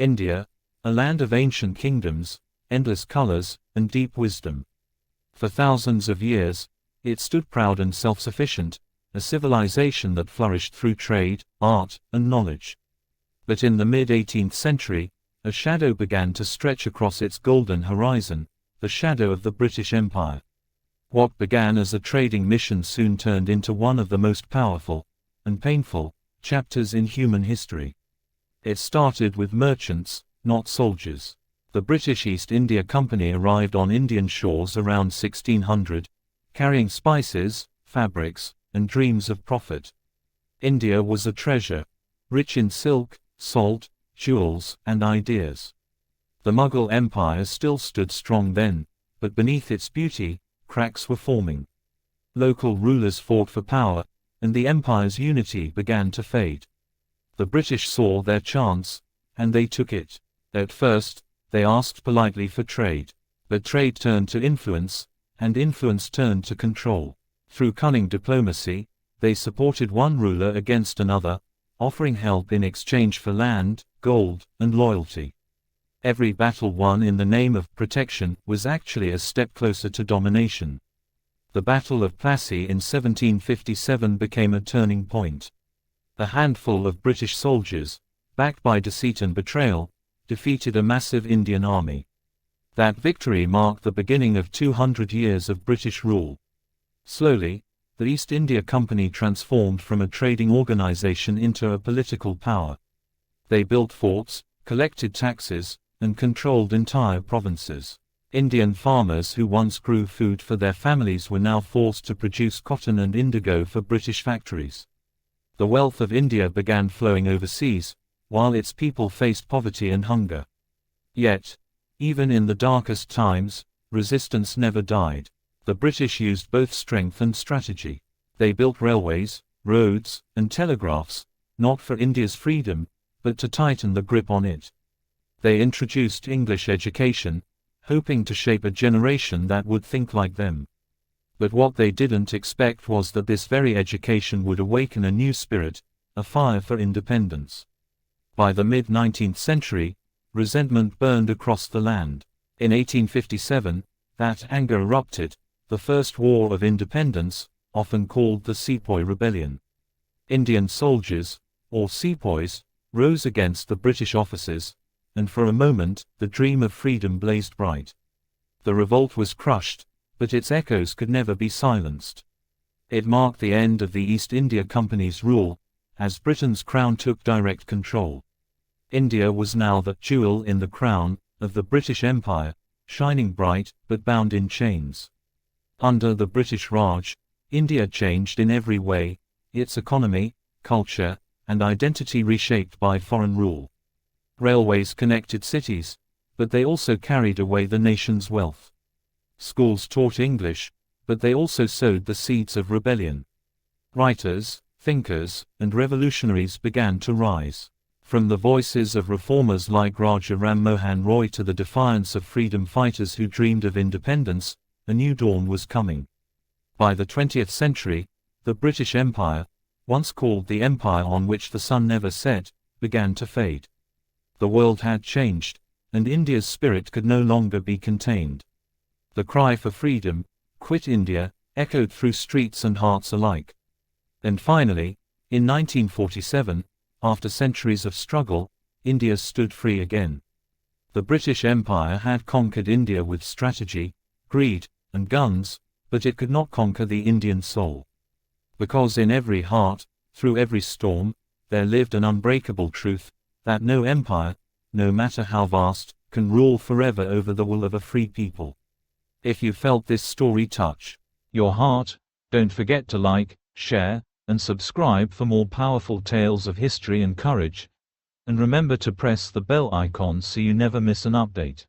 India, a land of ancient kingdoms, endless colors, and deep wisdom. For thousands of years, it stood proud and self-sufficient, a civilization that flourished through trade, art, and knowledge. But in the mid-18th century, a shadow began to stretch across its golden horizon, the shadow of the British Empire. What began as a trading mission soon turned into one of the most powerful, and painful, chapters in human history. It started with merchants, not soldiers. The British East India Company arrived on Indian shores around 1600, carrying spices, fabrics, and dreams of profit. India was a treasure, rich in silk, salt, jewels, and ideas. The Mughal Empire still stood strong then, but beneath its beauty, cracks were forming. Local rulers fought for power, and the empire's unity began to fade. The British saw their chance, and they took it. At first, they asked politely for trade. But trade turned to influence, and influence turned to control. Through cunning diplomacy, they supported one ruler against another, offering help in exchange for land, gold, and loyalty. Every battle won in the name of protection was actually a step closer to domination. The Battle of Plassey in 1757 became a turning point. A handful of British soldiers, backed by deceit and betrayal, defeated a massive Indian army. That victory marked the beginning of 200 years of British rule. Slowly, the East India Company transformed from a trading organization into a political power. They built forts, collected taxes, and controlled entire provinces. Indian farmers who once grew food for their families were now forced to produce cotton and indigo for British factories. The wealth of India began flowing overseas, while its people faced poverty and hunger. Yet, even in the darkest times, resistance never died. The British used both strength and strategy. They built railways, roads, and telegraphs, not for India's freedom, but to tighten the grip on it. They introduced English education, hoping to shape a generation that would think like them. But what they didn't expect was that this very education would awaken a new spirit, a fire for independence. By the mid-19th century, resentment burned across the land. In 1857, that anger erupted, the First War of Independence, often called the Sepoy Rebellion. Indian soldiers, or sepoys, rose against the British officers, and for a moment, the dream of freedom blazed bright. The revolt was crushed, but its echoes could never be silenced. It marked the end of the East India Company's rule, as Britain's crown took direct control. India was now the jewel in the crown of the British Empire, shining bright but bound in chains. Under the British Raj, India changed in every way, its economy, culture, and identity reshaped by foreign rule. Railways connected cities, but they also carried away the nation's wealth. Schools taught English, but they also sowed the seeds of rebellion. Writers, thinkers, and revolutionaries began to rise. From the voices of reformers like Raja Ram Mohan Roy to the defiance of freedom fighters who dreamed of independence, a new dawn was coming. By the 20th century, the British Empire, once called the empire on which the sun never set, began to fade. The world had changed, and India's spirit could no longer be contained. The cry for freedom, "Quit India," echoed through streets and hearts alike. And finally, in 1947, after centuries of struggle, India stood free again. The British Empire had conquered India with strategy, greed, and guns, but it could not conquer the Indian soul. Because in every heart, through every storm, there lived an unbreakable truth, that no empire, no matter how vast, can rule forever over the will of a free people. If you felt this story touch your heart, don't forget to like, share, and subscribe for more powerful tales of history and courage. And remember to press the bell icon so you never miss an update.